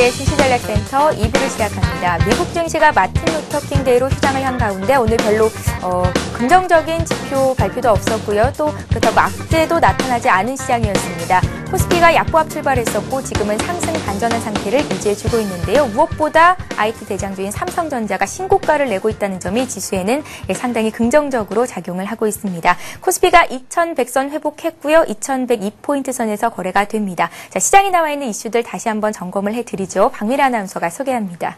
예, 증시전략센터 2부를 시작합니다. 미국 증시가 마틴 루터 킹 데이로 휴장을 한 가운데 오늘 별로 긍정적인 지표 발표도 없었고요. 또 그렇다고 악재도 나타나지 않은 시장이었습니다. 코스피가 약보합 출발했었고 지금은 상승 반전한 상태를 유지해주고 있는데요. 무엇보다 IT 대장주인 삼성전자가 신고가를 내고 있다는 점이 지수에는 상당히 긍정적으로 작용을 하고 있습니다. 코스피가 2100선 회복했고요. 2102포인트 선에서 거래가 됩니다. 자, 시장에 나와 있는 이슈들 다시 한번 점검을 해드리죠. 박미라 아나운서가 소개합니다.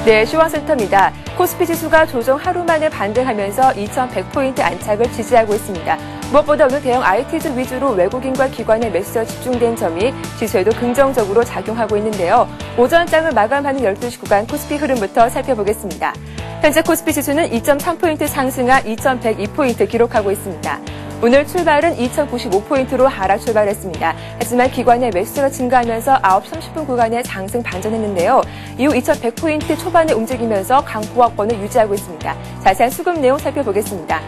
네, 시황센터입니다. 코스피 지수가 조정 하루 만에 반등하면서 2100포인트 안착을 지지하고 있습니다. 무엇보다 오늘 대형 IT주 위주로 외국인과 기관의 매수가 집중된 점이 지수에도 긍정적으로 작용하고 있는데요. 오전장을 마감하는 12시 구간 코스피 흐름부터 살펴보겠습니다. 현재 코스피 지수는 2.3포인트 상승한 2102포인트 기록하고 있습니다. 오늘 출발은 2095포인트로 하락 출발했습니다. 하지만 기관의 매수세가 증가하면서 9시 30분 구간에 상승 반전했는데요. 이후 2100포인트 초반에 움직이면서 강보합권을 유지하고 있습니다. 자세한 수급 내용 살펴보겠습니다.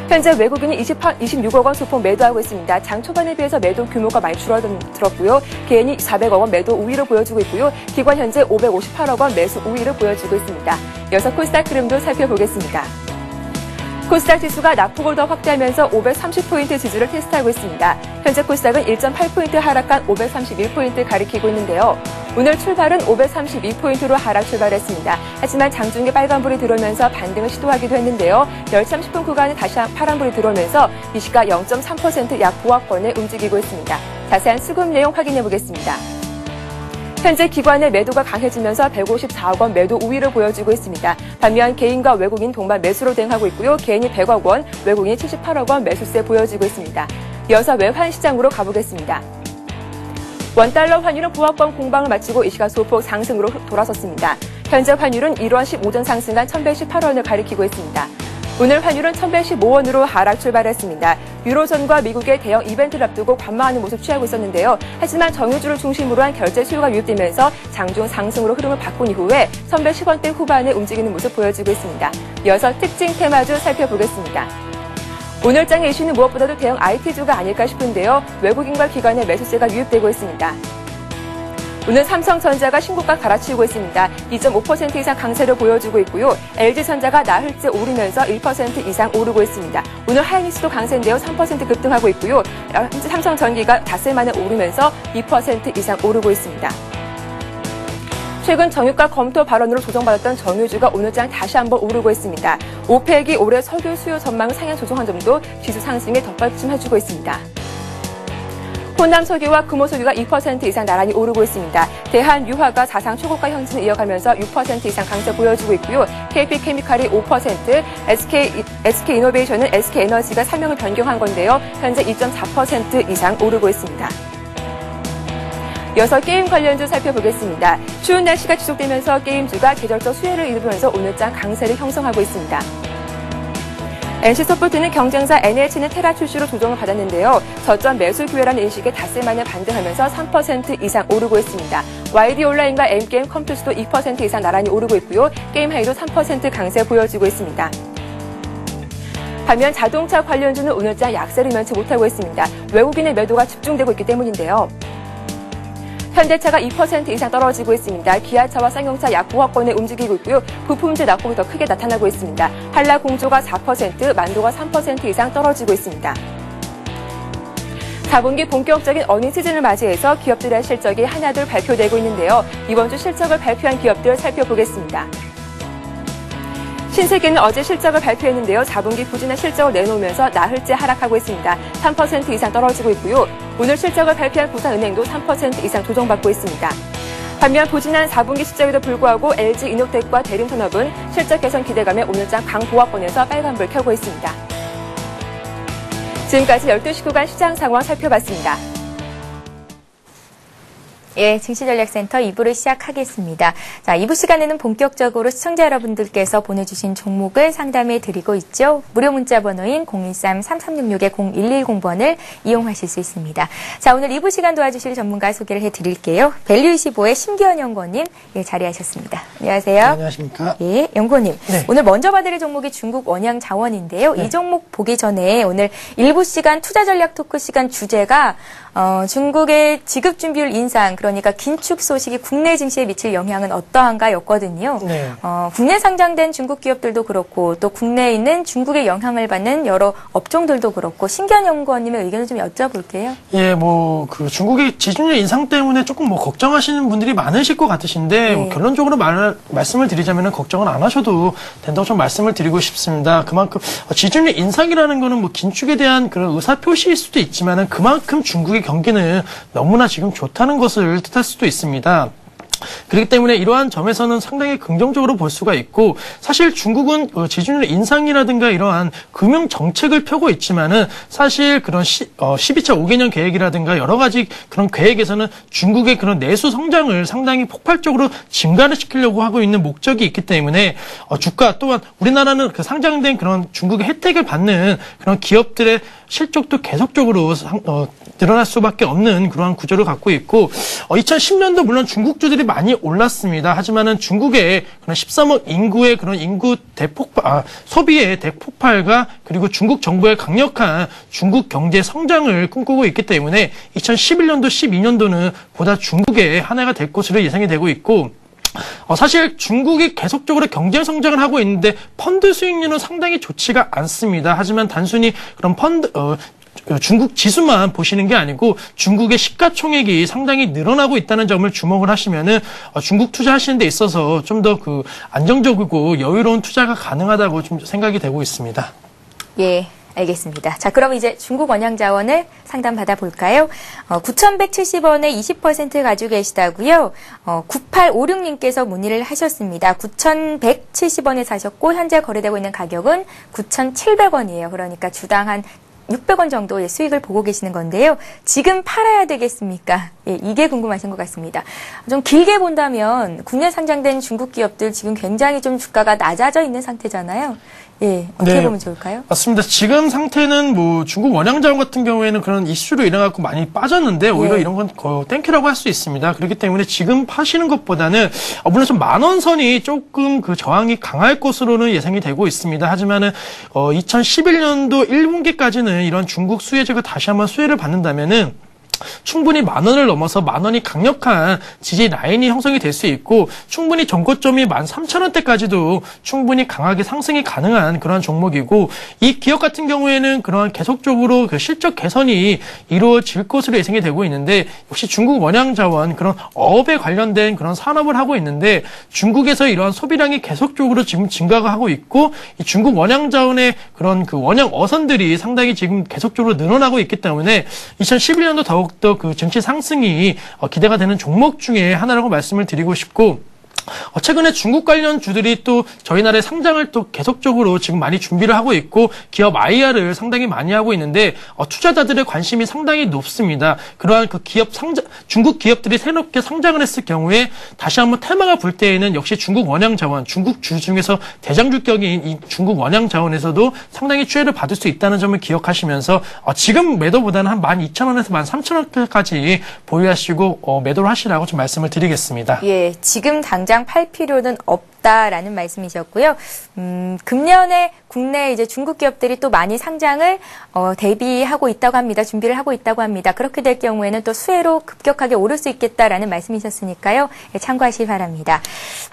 현재 외국인이 26억 원 소폭 매도하고 있습니다. 장 초반에 비해서 매도 규모가 많이 줄어들었고요. 개인이 400억 원 매도 우위를 보여주고 있고요. 기관 현재 558억 원 매수 우위를 보여주고 있습니다. 이어서 코스닥 흐름도 살펴보겠습니다. 코스닥 지수가 낙폭을 더 확대하면서 530포인트 지지를 테스트하고 있습니다. 현재 코스닥은 1.8포인트 하락한 531포인트 가리키고 있는데요. 오늘 출발은 532포인트로 하락 출발했습니다. 하지만 장중에 빨간불이 들어오면서 반등을 시도하기도 했는데요. 10시 30분 구간에 다시 파란불이 들어오면서 이 시가 0.3% 약 보합권에 움직이고 있습니다. 자세한 수급 내용 확인해 보겠습니다. 현재 기관의 매도가 강해지면서 154억 원 매도 우위를 보여주고 있습니다. 반면 개인과 외국인 동반 매수로 대응하고 있고요. 개인이 100억 원, 외국인이 78억 원 매수세 보여지고 있습니다. 이어서 외환 시장으로 가보겠습니다. 원달러 환율은 보합권 공방을 마치고 이 시각 소폭 상승으로 돌아섰습니다. 현재 환율은 1원 15전 상승한 1118원을 가리키고 있습니다. 오늘 환율은 1115원으로 하락 출발했습니다. 유로존과 미국의 대형 이벤트를 앞두고 관망하는 모습 취하고 있었는데요. 하지만 정유주를 중심으로 한 결제 수요가 유입되면서 장중 상승으로 흐름을 바꾼 이후에 1110원대 후반에 움직이는 모습 보여주고 있습니다. 이어서 특징 테마주 살펴보겠습니다. 오늘 장의 이슈는 무엇보다도 대형 IT주가 아닐까 싶은데요. 외국인과 기관의 매수세가 유입되고 있습니다. 오늘 삼성전자가 신고가 갈아치우고 있습니다. 2.5% 이상 강세를 보여주고 있고요. LG전자가 나흘째 오르면서 1% 이상 오르고 있습니다. 오늘 하이닉스도 강세인데요. 3% 급등하고 있고요. 현재 삼성전기가 닷새 만에 오르면서 2% 이상 오르고 있습니다. 최근 정유가 검토 발언으로 조정받았던 정유주가 오늘장 다시 한번 오르고 있습니다. 오펙이 올해 석유 수요 전망을 상향 조정한 점도 지수 상승에 덧받침해주고 있습니다. 호남석유와 금호석유가 2% 이상 나란히 오르고 있습니다. 대한유화가 사상 초고가 현진을 이어가면서 6% 이상 강세 보여주고 있고요. KP케미칼이 5%, SK이노베이션은 SK에너지가 사명을 변경한 건데요. 현재 2.4% 이상 오르고 있습니다. 이어서 게임 관련주 살펴보겠습니다. 추운 날씨가 지속되면서 게임주가 계절적 수혜를 입으면서 오늘장 강세를 형성하고 있습니다. NC소프트는 경쟁사 NH는 테라 출시로 조정을 받았는데요. 저점 매수 기회라는 인식에 닷새 만에 반등하면서 3% 이상 오르고 있습니다. YD 온라인과 M게임 컴퓨터도 2% 이상 나란히 오르고 있고요. 게임 하이도 3% 강세 보여지고 있습니다. 반면 자동차 관련주는 오늘장 약세를 면치 못하고 있습니다. 외국인의 매도가 집중되고 있기 때문인데요. 현대차가 2% 이상 떨어지고 있습니다. 기아차와 쌍용차 약 보합권에 움직이고 있고요. 부품재 낙폭이 더 크게 나타나고 있습니다. 한라공조가 4%, 만도가 3% 이상 떨어지고 있습니다. 4분기 본격적인 어닝 시즌을 맞이해서 기업들의 실적이 하나둘 발표되고 있는데요. 이번 주 실적을 발표한 기업들 살펴보겠습니다. 신세계는 어제 실적을 발표했는데요. 4분기 부진한 실적을 내놓으면서 나흘째 하락하고 있습니다. 3% 이상 떨어지고 있고요. 오늘 실적을 발표한 부산은행도 3% 이상 조정받고 있습니다. 반면 부진한 4분기 실적에도 불구하고 LG이노텍과 대림산업은 실적 개선 기대감에 오늘장 강보합권에서 빨간불 켜고 있습니다. 지금까지 12시 구간 시장 상황 살펴봤습니다. 예, 증시전략센터 2부를 시작하겠습니다. 자, 2부 시간에는 본격적으로 시청자 여러분들께서 보내주신 종목을 상담해 드리고 있죠. 무료 문자 번호인 013-3366-0110번을 이용하실 수 있습니다. 자, 오늘 2부 시간 도와주실 전문가 소개를 해 드릴게요. 밸류25의 심기현 연구원님, 예, 자리하셨습니다. 안녕하세요. 네, 안녕하십니까. 예, 연구원님. 네. 오늘 먼저 봐드릴 종목이 중국 원양자원인데요. 네. 이 종목 보기 전에 오늘 1부 시간 투자 전략 토크 시간 주제가 중국의 지급 준비율 인상, 그러니까 긴축 소식이 국내 증시에 미칠 영향은 어떠한가였거든요. 네. 국내 상장된 중국 기업들도 그렇고 또 국내에 있는 중국의 영향을 받는 여러 업종들도 그렇고 신기한 연구원님의 의견을 좀 여쭤볼게요. 예, 뭐 그 중국의 지준율 인상 때문에 조금 뭐 걱정하시는 분들이 많으실 것 같으신데 뭐 결론적으로 말씀을 드리자면은 걱정은 안 하셔도 된다고 좀 말씀을 드리고 싶습니다. 그만큼 지준율 인상이라는 거는 뭐 긴축에 대한 그런 의사 표시일 수도 있지만은 그만큼 중국의 경기는 너무나 지금 좋다는 것을 뜻할 수도 있습니다. 그렇기 때문에 이러한 점에서는 상당히 긍정적으로 볼 수가 있고 사실 중국은 지준율 인상이라든가 이러한 금융 정책을 펴고 있지만은 사실 그런 12차 5개년 계획이라든가 여러 가지 그런 계획에서는 중국의 그런 내수 성장을 상당히 폭발적으로 증가를 시키려고 하고 있는 목적이 있기 때문에 주가 또한 우리나라는 그 상장된 그런 중국의 혜택을 받는 그런 기업들의 실적도 계속적으로 늘어날 수밖에 없는 그러한 구조를 갖고 있고 2010년도 물론 중국주들이 많이 올랐습니다. 하지만은 중국의 그런 13억 인구의 그런 인구 소비의 대폭발과 그리고 중국 정부의 강력한 중국 경제 성장을 꿈꾸고 있기 때문에 2011년도, 12년도는 보다 중국의 한 해가 될 것으로 예상이 되고 있고 사실 중국이 계속적으로 경제 성장을 하고 있는데 펀드 수익률은 상당히 좋지가 않습니다. 하지만 단순히 그런 중국 지수만 보시는 게 아니고 중국의 시가총액이 상당히 늘어나고 있다는 점을 주목을 하시면은 중국 투자하시는 데 있어서 좀 더 그 안정적이고 여유로운 투자가 가능하다고 좀 생각이 되고 있습니다. 예. 알겠습니다. 자, 그럼 이제 중국 원양 자원을 상담 받아볼까요? 9,170원에 20% 가지고 계시다고요? 9856님께서 문의를 하셨습니다. 9,170원에 사셨고 현재 거래되고 있는 가격은 9,700원이에요. 그러니까 주당 한 600원 정도의 수익을 보고 계시는 건데요. 지금 팔아야 되겠습니까? 예, 이게 궁금하신 것 같습니다. 좀 길게 본다면 국내 상장된 중국 기업들 지금 굉장히 좀 주가가 낮아져 있는 상태잖아요. 예, 어떻게 보면 좋을까요? 맞습니다. 지금 상태는 뭐 중국 원양자원 같은 경우에는 그런 이슈로 인해갖고 많이 빠졌는데 오히려 이런 건 땡큐라고 할 수 있습니다. 그렇기 때문에 지금 파시는 것보다는 물론 좀 10,000원 선이 조금 그 저항이 강할 것으로는 예상이 되고 있습니다. 하지만은 2011년도 1분기까지는 이런 중국 수혜주가 다시 한번 수혜를 받는다면은 충분히 10,000원을 넘어서 10,000원이 강력한 지지 라인이 형성이 될 수 있고 충분히 전고점이 13,000원대까지도 충분히 강하게 상승이 가능한 그러한 종목이고 이 기업 같은 경우에는 그러한 계속적으로 그 실적 개선이 이루어질 것으로 예상이 되고 있는데 역시 중국 원양자원 그런 어업에 관련된 그런 산업을 하고 있는데 중국에서 이러한 소비량이 계속적으로 지금 증가가 하고 있고 이 중국 원양자원의 그런 그 원양 어선들이 상당히 지금 계속적으로 늘어나고 있기 때문에 2011년도 더욱더 그 증시 상승이 기대가 되는 종목 중에 하나라고 말씀을 드리고 싶고 최근에 중국 관련 주들이 또 저희 나라의 상장을 또 계속적으로 지금 많이 준비를 하고 있고 기업 IR을 상당히 많이 하고 있는데 투자자들의 관심이 상당히 높습니다. 그러한 그 중국 기업들이 새롭게 상장을 했을 경우에 다시 한번 테마가 불 때에는 역시 중국 원양자원, 중국 주 중에서 대장주격인 이 중국 원양자원에서도 상당히 수혜를 받을 수 있다는 점을 기억하시면서 지금 매도보다는 한 12,000원에서 13,000원까지 보유하시고 매도를 하시라고 좀 말씀을 드리겠습니다. 예, 지금 당장 팔 필요는 없다라는 말씀이셨고요. 금년에 국내 이제 중국 기업들이 또 많이 상장을 대비하고 있다고 합니다. 준비를 하고 있다고 합니다. 그렇게 될 경우에는 또 수혜로 급격하게 오를 수 있겠다라는 말씀이셨으니까요. 예, 참고하시기 바랍니다.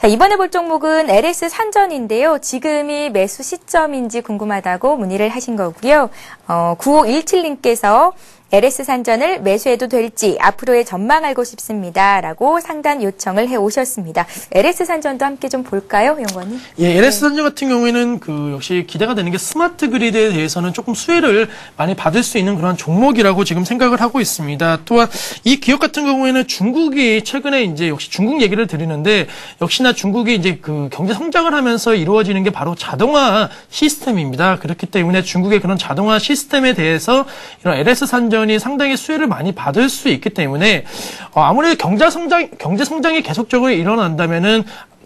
자, 이번에 볼 종목은 LS 산전인데요. 지금이 매수 시점인지 궁금하다고 문의를 하신 거고요. 9517님께서 LS 산전을 매수해도 될지 앞으로의 전망 알고 싶습니다. 라고 상담 요청을 해오셨습니다. LS 산전도 함께 좀 볼까요, 연구원님? 예, LS 산전 같은 경우에는 역시 기대가 되는 게 스마트 그리드에 대해서는 조금 수혜를 많이 받을 수 있는 그런 종목이라고 지금 생각을 하고 있습니다. 또한 이 기업 같은 경우에는 중국이 최근에 이제 역시 중국 얘기를 드리는데 역시나 중국이 이제 그 경제 성장을 하면서 이루어지는 게 바로 자동화 시스템입니다. 그렇기 때문에 중국의 그런 자동화 시스템에 대해서 이런 LS 산전 이 상당히 수혜를 많이 받을 수 있기 때문에 아무래도 경제 성장이 계속적으로 일어난다면은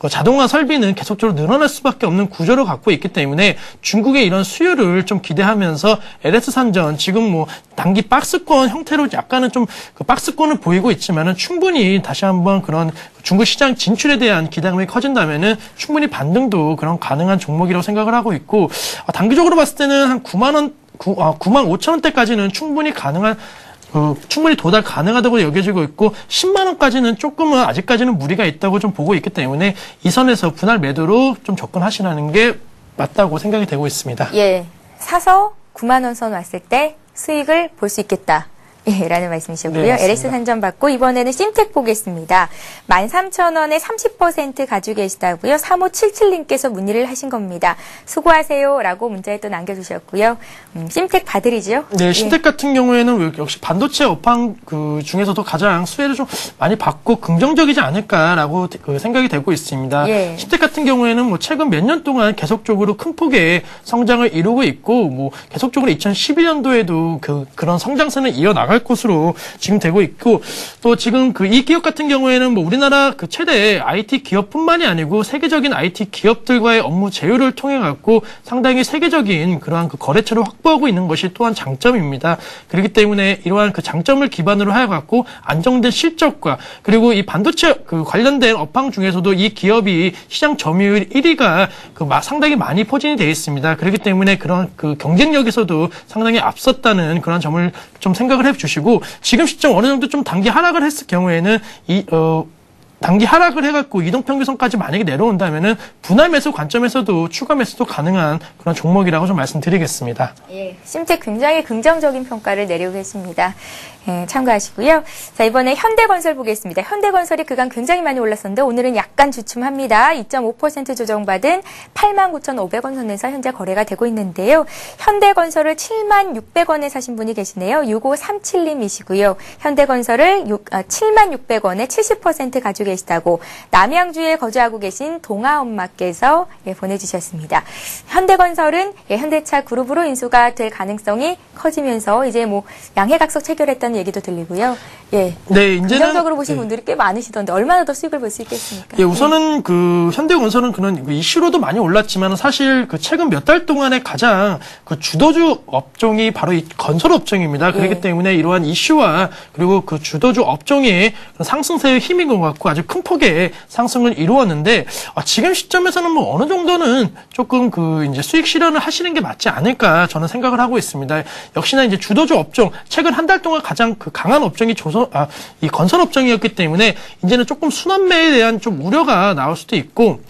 자동화 설비는 계속적으로 늘어날 수밖에 없는 구조를 갖고 있기 때문에 중국의 이런 수요를 좀 기대하면서 LS 산전 지금 뭐 단기 박스권 형태로 약간은 좀 그 박스권을 보이고 있지만은 충분히 다시 한번 그런 중국 시장 진출에 대한 기대감이 커진다면은 충분히 반등도 그런 가능한 종목이라고 생각을 하고 있고 단기적으로 봤을 때는 한 95,000원대까지는 충분히 가능한 충분히 도달 가능하다고 여겨지고 있고 10만 원까지는 조금은 아직까지는 무리가 있다고 좀 보고 있기 때문에 이 선에서 분할 매도로 좀 접근하시라는 게 맞다고 생각이 되고 있습니다. 예, 사서 9만 원 선 왔을 때 수익을 볼 수 있겠다. 예, 라는 말씀이셨고요. 네, LS 산전 받고 이번에는 심텍 보겠습니다. 13,000원에 30% 가지고 계시다고요. 3577님께서 문의를 하신 겁니다. 수고하세요. 라고 문자에 또 남겨주셨고요. 심텍 봐드리죠? 네, 심텍 같은 경우에는 역시 반도체 업황 중에서도 가장 수혜를 좀 많이 받고 긍정적이지 않을까라고 생각이 되고 있습니다. 예. 심텍 같은 경우에는 뭐 최근 몇 년 동안 계속적으로 큰 폭의 성장을 이루고 있고 뭐 계속적으로 2012년도에도 그런 성장세는 이어나갈 것으로 지금 되고 있고 또 지금 이 기업 같은 경우에는 뭐 우리나라 최대 IT 기업뿐만이 아니고 세계적인 IT 기업들과의 업무 제휴를 통해 갖고 상당히 세계적인 그러한 거래처를 확보하고 있는 것이 또한 장점입니다. 그렇기 때문에 이러한 장점을 기반으로 하여 갖고 안정된 실적과 그리고 이 반도체 관련된 업황 중에서도 이 기업이 시장 점유율 1위가 상당히 많이 포진이 되어 있습니다. 그렇기 때문에 그런 경쟁력에서도 상당히 앞섰다는 그런 점을 좀 생각을 해주시고 지금 시점 어느 정도 좀 단기 하락을 했을 경우에는 단기 하락을 해갖고 이동평균선까지 만약에 내려온다면은 분할 매수 관점에서도 추가 매수도 가능한 그런 종목이라고 좀 말씀드리겠습니다. 예, 심텍 굉장히 긍정적인 평가를 내리고 계십니다. 예, 참고하시고요. 자, 이번에 현대건설 보겠습니다. 현대건설이 그간 굉장히 많이 올랐었는데 오늘은 약간 주춤합니다. 2.5% 조정받은 89,500원 선에서 현재 거래가 되고 있는데요. 현대건설을 77,600원에 사신 분이 계시네요. 6537님이시고요. 현대건설을 77,600원에 70% 가지고 계시다고 남양주에 거주하고 계신 동아 엄마께서 보내주셨습니다. 현대건설은 현대차 그룹으로 인수가 될 가능성이 커지면서 이제 뭐 양해각서 체결했다는 얘기도 들리고요. 예, 네, 이제는 긍정적으로 보신 분들이 꽤 많으시던데 얼마나 더 수익을 볼 수 있겠습니까? 예, 우선은 현대건설은 그런 이슈로도 많이 올랐지만 사실 최근 몇 달 동안에 가장 주도주 업종이 바로 이 건설 업종입니다. 그렇기 때문에 이러한 이슈와 그리고 주도주 업종의 상승세의 힘인 것 같고 아주 큰 폭의 상승을 이루었는데 지금 시점에서는 뭐 어느 정도는 조금 이제 수익 실현을 하시는 게 맞지 않을까 저는 생각을 하고 있습니다. 역시나 이제 주도주 업종 최근 한 달 동안 가장 강한 업종이 이 건설 업종이었기 때문에 이제는 조금 순환매에 대한 좀 우려가 나올 수도 있고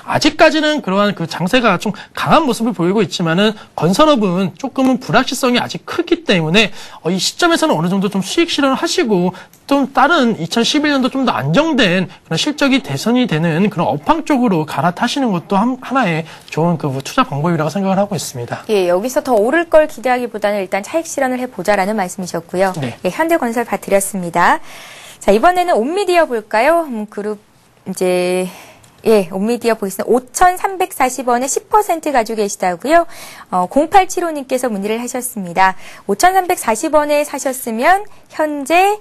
아직까지는 그러한 장세가 좀 강한 모습을 보이고 있지만은 건설업은 조금은 불확실성이 아직 크기 때문에 이 시점에서는 어느 정도 좀 수익 실현을 하시고 또 다른 2011년도 좀 더 안정된 그런 실적이 개선이 되는 그런 업황 쪽으로 갈아타시는 것도 하나의 좋은 투자 방법이라고 생각을 하고 있습니다. 예, 여기서 더 오를 걸 기대하기보다는 일단 차익 실현을 해보자라는 말씀이셨고요. 네. 예, 현대건설 봐드렸습니다. 자, 이번에는 옴미디어 볼까요? 그룹 이제 예, 옴미디어 보겠습니다. 5,340원에 10% 가지고 계시다고요. 0875님께서 문의를 하셨습니다. 5,340원에 사셨으면 현재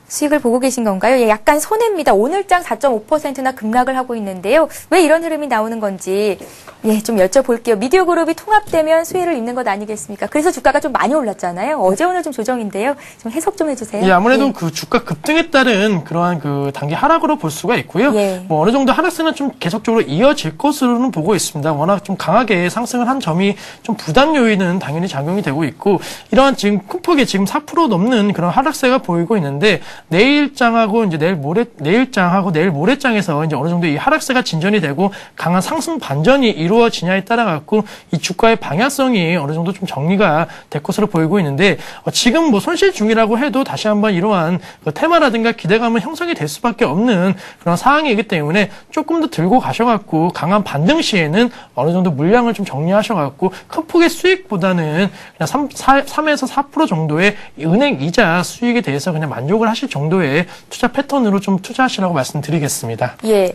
수익을 보고 계신 건가요? 예, 약간 손해입니다. 오늘장 4.5%나 급락을 하고 있는데요. 왜 이런 흐름이 나오는 건지 좀 여쭤볼게요. 미디어 그룹이 통합되면 수혜를 입는 것 아니겠습니까? 그래서 주가가 좀 많이 올랐잖아요. 어제 오늘 좀 조정인데요. 좀 해석 좀 해주세요. 예, 아무래도 주가 급등에 따른 그러한 단기 하락으로 볼 수가 있고요. 예. 뭐 어느 정도 하락세는 좀 계속적으로 이어질 것으로는 보고 있습니다. 워낙 좀 강하게 상승을 한 점이 좀 부담 요인은 당연히 작용이 되고 있고 이러한 지금 큰 폭의 지금 4% 넘는 그런 하락세가 보이고 있는데 내일장하고 이제 내일장하고 내일 모레장에서 이제 어느 정도 이 하락세가 진전이 되고 강한 상승 반전이 이루어지냐에 따라 갖고 이 주가의 방향성이 어느 정도 좀 정리가 될 것으로 보이고 있는데 지금 뭐 손실 중이라고 해도 다시 한번 이러한 테마라든가 기대감은 형성이 될 수밖에 없는 그런 상황이기 때문에 조금 더 들고 가셔갖고 강한 반등 시에는 어느 정도 물량을 좀 정리하셔갖고 큰 폭의 수익보다는 그냥 3에서 4% 정도의 은행 이자 수익에 대해서 그냥 만족을 하실 정도의 투자 패턴으로 좀 투자하시라고 말씀드리겠습니다. 예.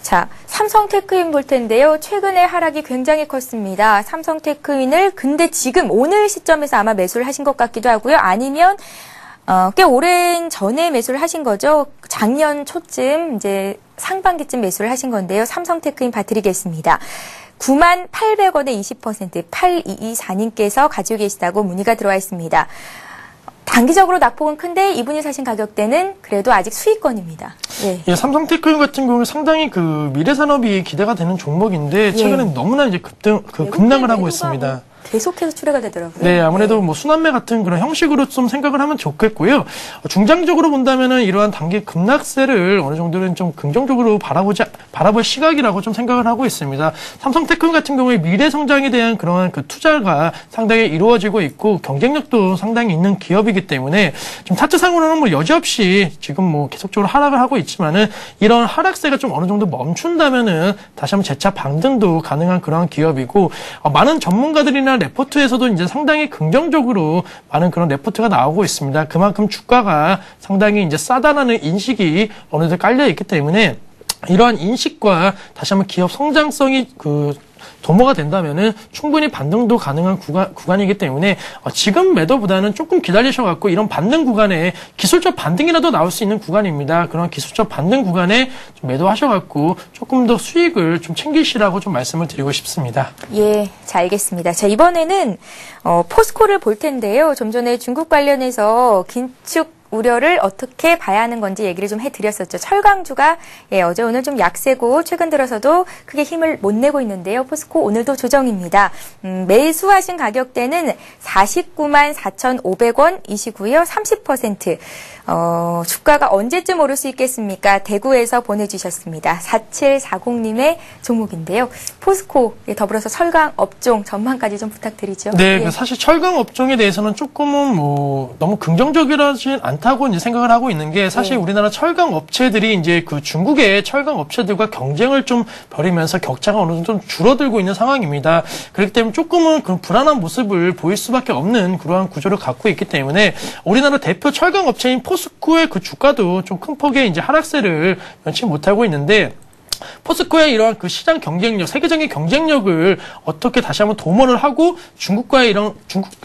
자, 삼성테크인 볼 텐데요. 최근에 하락이 굉장히 컸습니다. 삼성테크인을 근데 지금 오늘 시점에서 아마 매수를 하신 것 같기도 하고요. 아니면 꽤 오랜 전에 매수를 하신 거죠. 작년 초쯤 이제 상반기쯤 매수를 하신 건데요. 삼성테크인 봐드리겠습니다. 98,000원에 20% 8224님께서 가지고 계시다고 문의가 들어와 있습니다. 단기적으로 낙폭은 큰데 이분이 사신 가격대는 그래도 아직 수익권입니다. 예. 예, 삼성테크인 같은 경우는 상당히 미래산업이 기대가 되는 종목인데 최근에 너무나 이제 급락을 하고 있습니다. 계속해서 출회가 되더라고요. 네, 아무래도 뭐 순환매 같은 그런 형식으로 좀 생각을 하면 좋겠고요. 중장기적으로 본다면은 이러한 단기 급락세를 어느 정도는 좀 긍정적으로 바라볼 시각이라고 좀 생각을 하고 있습니다. 삼성테크놀 같은 경우에 미래 성장에 대한 그러한 그 투자가 상당히 이루어지고 있고 경쟁력도 상당히 있는 기업이기 때문에 좀 차트상으로는 뭐 여지없이 지금 뭐 계속적으로 하락을 하고 있지만은 이런 하락세가 좀 어느 정도 멈춘다면은 다시 한번 재차 반등도 가능한 그런 기업이고 많은 전문가들이나 레포트에서도 이제 상당히 긍정적으로 많은 그런 레포트가 나오고 있습니다. 그만큼 주가가 상당히 이제 싸다라는 인식이 어느 정도 깔려 있기 때문에 이러한 인식과 다시 한번 기업 성장성이 도모가 된다면은 충분히 반등도 가능한 구간이기 때문에 지금 매도보다는 조금 기다리셔갖고 이런 반등 구간에 기술적 반등이라도 나올 수 있는 구간입니다. 그런 기술적 반등 구간에 좀 매도하셔갖고 조금 더 수익을 좀 챙기시라고 좀 말씀을 드리고 싶습니다. 예, 자, 알겠습니다. 자, 이번에는 포스코를 볼 텐데요. 좀 전에 중국 관련해서 긴축 우려를 어떻게 봐야 하는 건지 얘기를 좀 해드렸었죠. 철강주가 어제 오늘 좀 약세고 최근 들어서도 크게 힘을 못 내고 있는데요. 포스코 오늘도 조정입니다. 매수하신 가격대는 49만 4,500원이시고요. 30%. 주가가 언제쯤 오를 수 있겠습니까? 대구에서 보내주셨습니다. 4740님의 종목인데요. 포스코, 더불어서 철강 업종 전망까지 좀 부탁드리죠. 네, 예. 사실 철강 업종에 대해서는 조금은 뭐 너무 긍정적이라진 않다고 이제 생각을 하고 있는 게 사실 우리나라 철강 업체들이 이제 그 중국의 철강 업체들과 경쟁을 좀 벌이면서 격차가 어느 정도 좀 줄어들고 있는 상황입니다. 그렇기 때문에 조금은 그런 불안한 모습을 보일 수밖에 없는 그러한 구조를 갖고 있기 때문에 우리나라 대표 철강 업체인 포스코의 그 주가도 좀 큰 폭의 이제 하락세를 면치 못하고 있는데 포스코의 이러한 그 시장 경쟁력, 세계적인 경쟁력을 어떻게 다시 한번 도모를 하고 중국과의 이런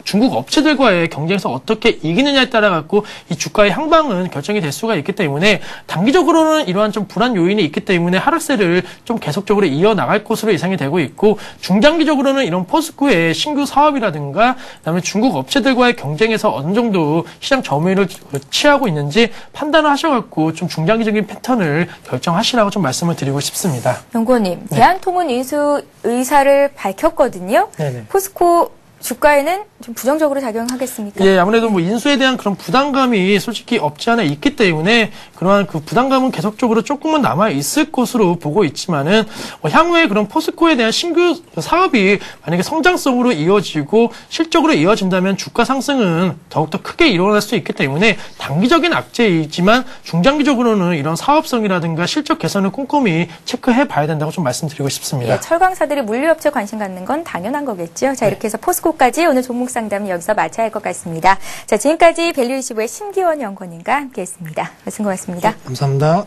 중국 업체들과의 경쟁에서 어떻게 이기느냐에 따라 갖고 이 주가의 향방은 결정이 될 수가 있기 때문에 단기적으로는 이러한 좀 불안 요인이 있기 때문에 하락세를 좀 계속적으로 이어나갈 것으로 예상이 되고 있고 중장기적으로는 이런 포스코의 신규 사업이라든가 그다음에 중국 업체들과의 경쟁에서 어느 정도 시장 점유율을 취하고 있는지 판단을 하셔갖고 좀 중장기적인 패턴을 결정하시라고 좀 말씀을 드리고 싶습니다. 연구원님, 대한통운 인수 의사를 밝혔거든요. 네네. 포스코 주가에는 좀 부정적으로 작용하겠습니까? 예, 아무래도 뭐 인수에 대한 그런 부담감이 솔직히 없지 않아 있기 때문에 그러한 그 부담감은 계속적으로 조금은 남아 있을 것으로 보고 있지만은 향후에 그런 포스코에 대한 신규 사업이 만약에 성장성으로 이어지고 실적으로 이어진다면 주가 상승은 더욱더 크게 일어날 수 있기 때문에 단기적인 악재이지만 중장기적으로는 이런 사업성이라든가 실적 개선을 꼼꼼히 체크해 봐야 된다고 좀 말씀드리고 싶습니다. 예, 철강사들이 물류업체 관심 갖는 건 당연한 거겠죠. 자, 이렇게 해서 포스코까지 오늘 종목 상담은 여기서 마쳐야 할 것 같습니다. 자, 지금까지 밸류25의 심기원 연구원님과 함께했습니다. 말씀 고맙습니다. 네, 감사합니다.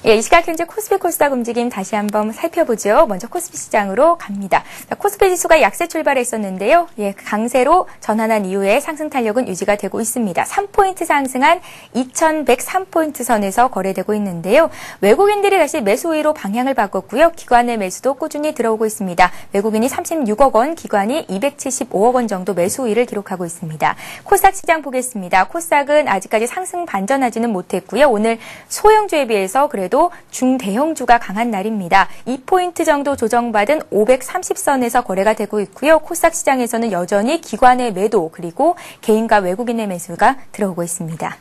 예, 이 시각 현재 코스피 코스닥 움직임 다시 한번 살펴보죠. 먼저 코스피 시장으로 갑니다. 자, 코스피 지수가 약세 출발했었는데요. 예, 강세로 전환한 이후에 상승 탄력은 유지가 되고 있습니다. 3포인트 상승한 2103포인트 선에서 거래되고 있는데요. 외국인들이 다시 매수 우위로 방향을 바꿨고요. 기관의 매수도 꾸준히 들어오고 있습니다. 외국인이 36억 원, 기관이 275억 원 정도 매수 우위를 기록하고 있습니다. 코스닥 시장 보겠습니다. 코스닥은 아직까지 상승 반전하지는 못했고요. 오늘 소형주에 비해서 그래도 중대형주가 강한 날입니다. 2포인트 정도 조정받은 530선에서 거래가 되고 있고요. 코스닥 시장에서는 여전히 기관의 매도 그리고 개인과 외국인의 매수가 들어오고 있습니다.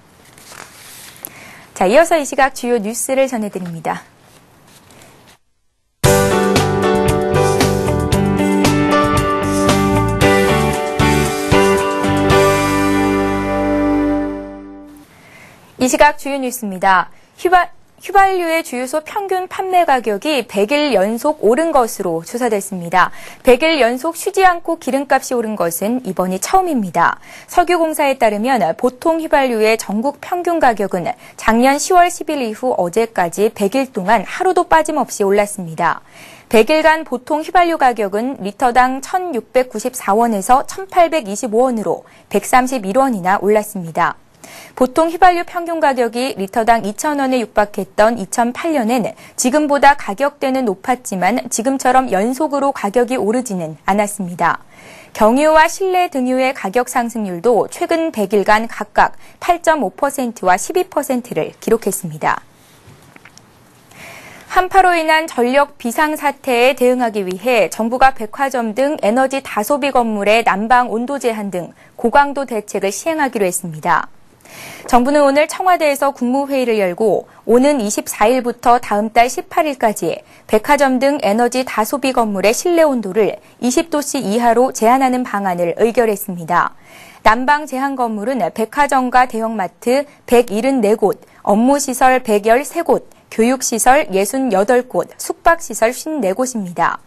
자, 이어서 이 시각 주요 뉴스를 전해드립니다. 이 시각 주요 뉴스입니다. 휘발유의 주유소 평균 판매 가격이 100일 연속 오른 것으로 조사됐습니다. 100일 연속 쉬지 않고 기름값이 오른 것은 이번이 처음입니다. 석유공사에 따르면 보통 휘발유의 전국 평균 가격은 작년 10월 10일 이후 어제까지 100일 동안 하루도 빠짐없이 올랐습니다. 100일간 보통 휘발유 가격은 리터당 1,694원에서 1,825원으로 131원이나 올랐습니다. 보통 휘발유 평균 가격이 리터당 2,000원에 육박했던 2008년엔 지금보다 가격대는 높았지만 지금처럼 연속으로 가격이 오르지는 않았습니다. 경유와 실내 등유의 가격 상승률도 최근 100일간 각각 8.5%와 12%를 기록했습니다. 한파로 인한 전력 비상사태에 대응하기 위해 정부가 백화점 등 에너지 다소비 건물의 난방 온도 제한 등 고강도 대책을 시행하기로 했습니다. 정부는 오늘 청와대에서 국무회의를 열고 오는 24일부터 다음 달 18일까지 백화점 등 에너지 다소비 건물의 실내 온도를 20도씨 이하로 제한하는 방안을 의결했습니다. 난방 제한 건물은 백화점과 대형마트 174곳, 업무시설 113곳, 교육시설 68곳, 숙박시설 54곳입니다.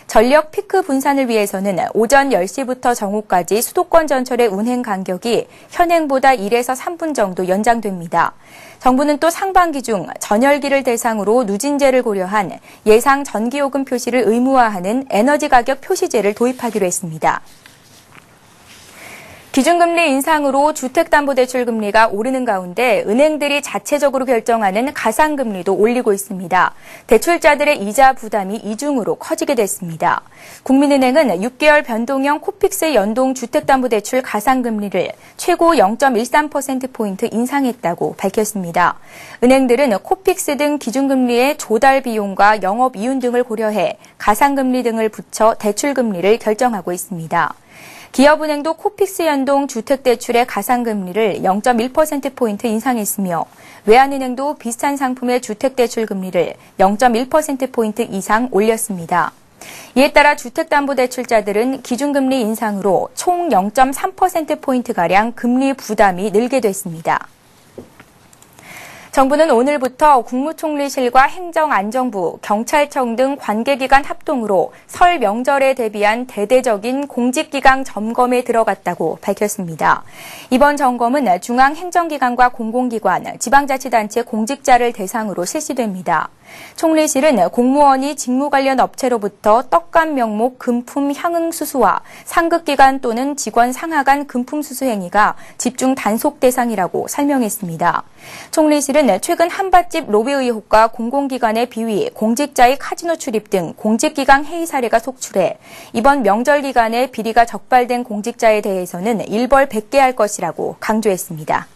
전력 피크 분산을 위해서는 오전 10시부터 정오까지 수도권 전철의 운행 간격이 현행보다 1에서 3분 정도 연장됩니다. 정부는 또 상반기 중 전열기를 대상으로 누진제를 고려한 예상 전기요금 표시를 의무화하는 에너지 가격 표시제를 도입하기로 했습니다. 기준금리 인상으로 주택담보대출 금리가 오르는 가운데 은행들이 자체적으로 결정하는 가상금리도 올리고 있습니다. 대출자들의 이자 부담이 이중으로 커지게 됐습니다. 국민은행은 6개월 변동형 코픽스 연동 주택담보대출 가상금리를 최고 0.13%포인트 인상했다고 밝혔습니다. 은행들은 코픽스 등 기준금리의 조달 비용과 영업 이윤 등을 고려해 가상금리 등을 붙여 대출금리를 결정하고 있습니다. 기업은행도 코픽스 연동 주택대출의 가상금리를 0.1%포인트 인상했으며 외환은행도 비슷한 상품의 주택대출 금리를 0.1%포인트 이상 올렸습니다. 이에 따라 주택담보대출자들은 기준금리 인상으로 총 0.3%포인트가량 금리 부담이 늘게 됐습니다. 정부는 오늘부터 국무총리실과 행정안전부, 경찰청 등 관계기관 합동으로 설 명절에 대비한 대대적인 공직기강 점검에 들어갔다고 밝혔습니다. 이번 점검은 중앙행정기관과 공공기관, 지방자치단체 공직자를 대상으로 실시됩니다. 총리실은 공무원이 직무 관련 업체로부터 떡감 명목 금품 향응 수수와 상급기관 또는 직원 상하 간 금품 수수 행위가 집중 단속 대상이라고 설명했습니다. 총리실은 최근 한밭집 로비 의혹과 공공기관의 비위, 공직자의 카지노 출입 등 공직기강 해이 사례가 속출해 이번 명절 기간에 비리가 적발된 공직자에 대해서는 일벌 100개 할 것이라고 강조했습니다.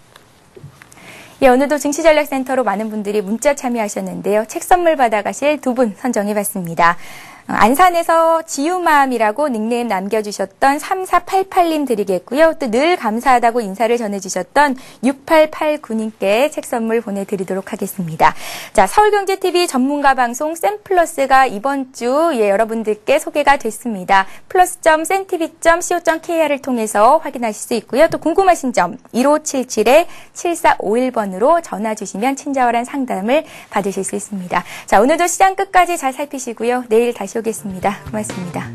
예, 오늘도 증시전략센터로 많은 분들이 문자 참여하셨는데요. 책 선물 받아가실 두 분 선정해봤습니다. 안산에서 지유맘이라고 닉네임 남겨주셨던 3488님 드리겠고요. 또 늘 감사하다고 인사를 전해주셨던 6889님께 책 선물 보내드리도록 하겠습니다. 자, 서울경제TV 전문가 방송 센플러스가 이번 주 여러분들께 소개가 됐습니다. plus.cntv.co.kr을 통해서 확인하실 수 있고요. 또 궁금하신 점 1577-7451번으로 전화 주시면 친절한 상담을 받으실 수 있습니다. 자, 오늘도 시장 끝까지 잘 살피시고요. 내일 다시 오겠습니다. 고맙습니다.